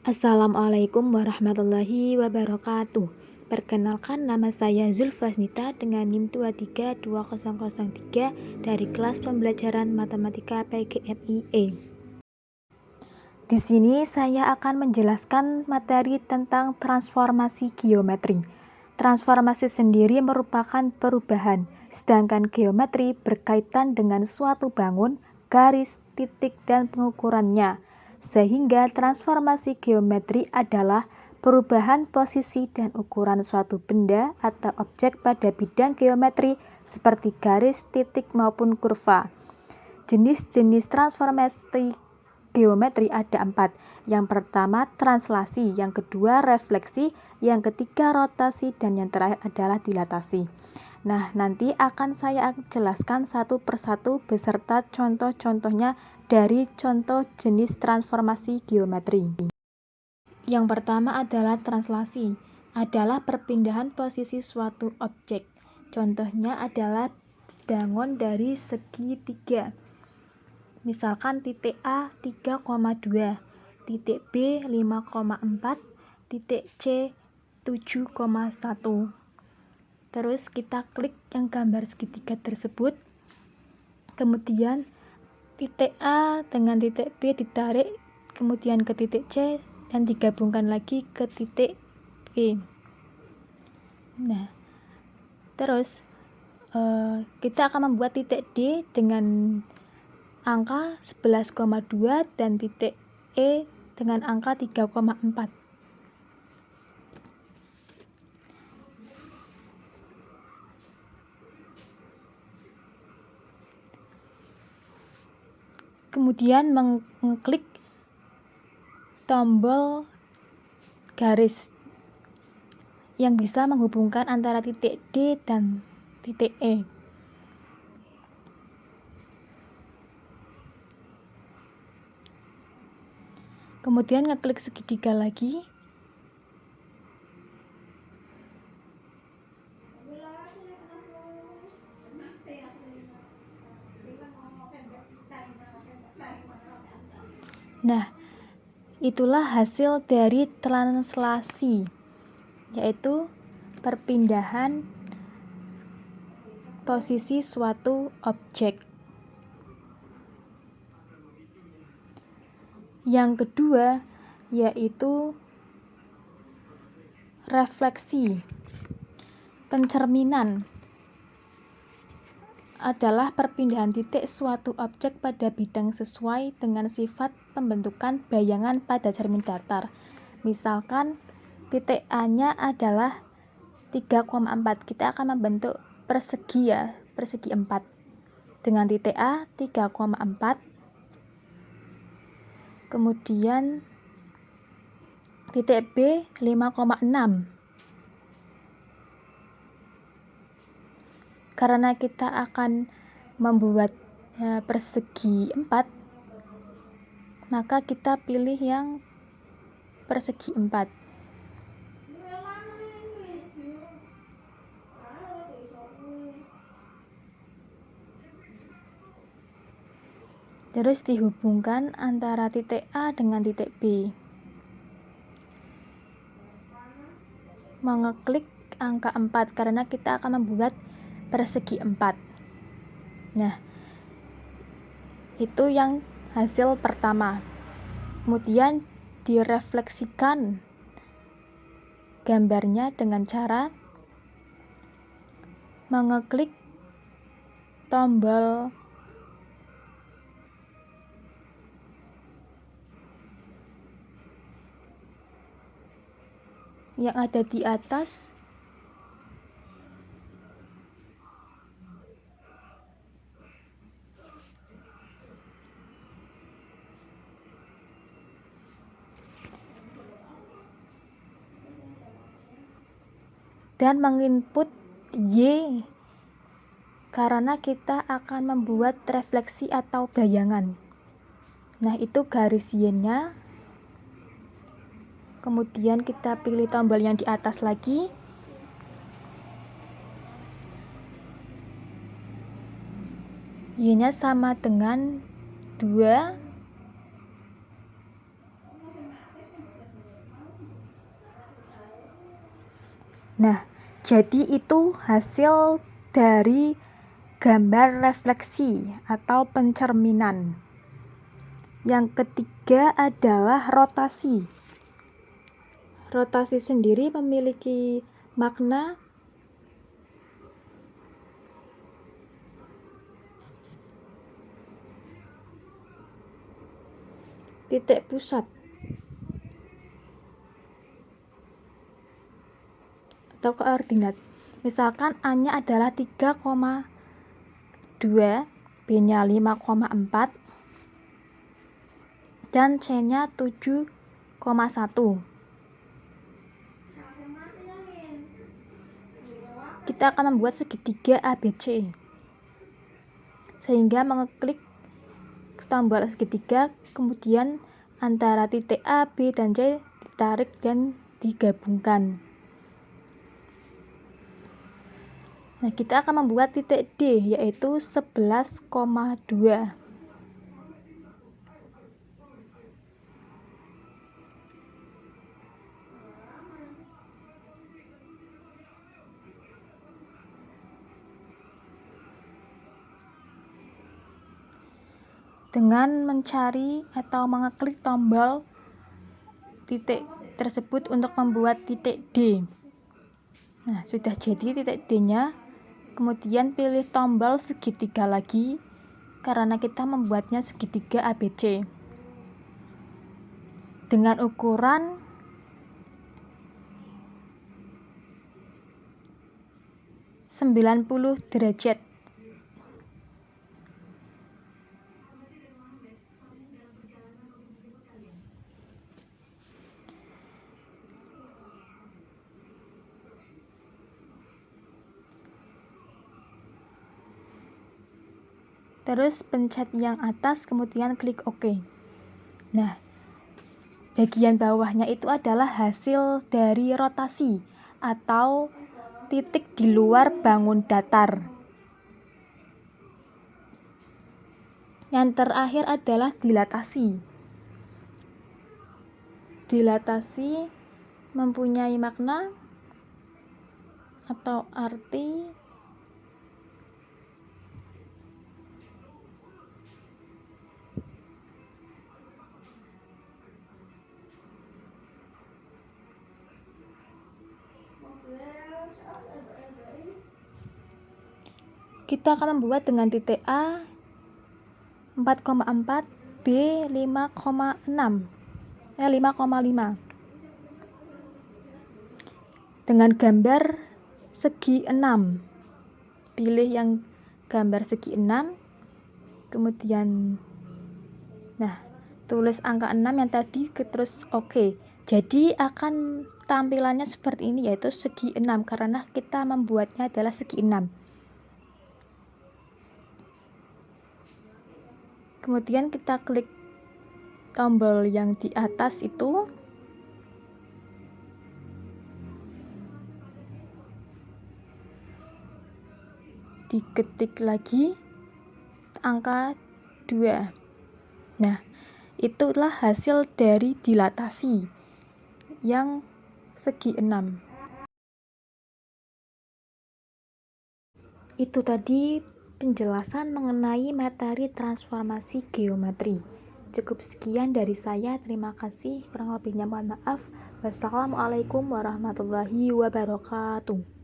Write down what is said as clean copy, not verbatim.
Assalamualaikum warahmatullahi wabarakatuh. Perkenalkan, nama saya Zulfasnita dengan NIM 232003 dari kelas pembelajaran Matematika PGMIE. Di sini saya akan menjelaskan materi tentang transformasi geometri. Transformasi sendiri merupakan perubahan, sedangkan geometri berkaitan dengan suatu bangun, garis, titik, dan pengukurannya. Sehingga transformasi geometri adalah perubahan posisi dan ukuran suatu benda atau objek pada bidang geometri seperti garis, titik, maupun kurva. Jenis-jenis transformasi geometri ada 4. Yang pertama translasi, yang kedua refleksi, yang ketiga rotasi, dan yang terakhir adalah dilatasi. Nah, nanti akan saya jelaskan satu persatu beserta contoh-contohnya dari contoh jenis transformasi geometri. Yang pertama adalah translasi, adalah perpindahan posisi suatu objek. Contohnya adalah bangun dari segi 3. Misalkan titik A 3,2, titik B 5,4, titik C 7,1. Terus kita klik yang gambar segitiga tersebut. Kemudian titik A dengan titik B ditarik, kemudian ke titik C dan digabungkan lagi ke titik B. Nah, terus kita akan membuat titik D dengan angka 11,2 dan titik E dengan angka 3,4. Kemudian mengklik tombol garis yang bisa menghubungkan antara titik D dan titik E. Kemudian ngeklik segitiga lagi. Nah, itulah hasil dari translasi, yaitu perpindahan posisi suatu objek. Yang kedua yaitu refleksi. Pencerminan adalah perpindahan titik suatu objek pada bidang sesuai dengan sifat pembentukan bayangan pada cermin datar. Misalkan titik A-nya adalah 3,4, kita akan membentuk persegi ya, persegi 4. Dengan titik A 3,4, kemudian titik B 5,6. Karena kita akan membuat persegi 4, maka kita pilih yang persegi 4. Terus dihubungkan antara titik A dengan titik B. Mengeklik angka 4 karena kita akan membuat persegi 4. Nah, itu yang hasil pertama. Kemudian direfleksikan gambarnya dengan cara mengeklik tombol yang ada di atas dan menginput Y karena kita akan membuat refleksi atau bayangan. Nah, itu garis Y-nya. Kemudian kita pilih tombol yang di atas lagi. Y-nya sama dengan 2. Nah, jadi itu hasil dari gambar refleksi atau pencerminan. Yang ketiga adalah rotasi. Rotasi sendiri memiliki makna titik pusat atau koordinat. Misalkan A-nya adalah 3,2, B-nya 5,4, dan C-nya 7,1. Kita akan membuat segitiga ABC. Sehingga mengeklik tombol segitiga, kemudian antara titik A, B, dan C ditarik dan digabungkan. Nah, kita akan membuat titik D, yaitu 11,2. Dengan mencari atau mengeklik tombol titik tersebut untuk membuat titik D. Nah, sudah jadi titik D-nya. Kemudian pilih tombol segitiga lagi karena kita membuatnya segitiga ABC dengan ukuran 90 derajat. Terus pencet yang atas, kemudian klik OK. Nah, bagian bawahnya itu adalah hasil dari rotasi atau titik di luar bangun datar. Yang terakhir adalah dilatasi. Dilatasi mempunyai makna atau arti kita akan membuat dengan titik A 4,4, B 5,6, 5,5 dengan gambar segi 6. Pilih yang gambar segi 6, kemudian tulis angka 6 yang tadi, terus OK. Jadi akan tampilannya seperti ini, yaitu segi 6 karena kita membuatnya adalah segi 6. Kemudian kita klik tombol yang di atas itu. Diketik lagi angka 2. Nah, itulah hasil dari dilatasi yang segi 6. Itu tadi penjelasan mengenai materi transformasi geometri. Cukup sekian dari saya. Terima kasih. Kurang lebihnya mohon maaf. Wassalamualaikum warahmatullahi wabarakatuh.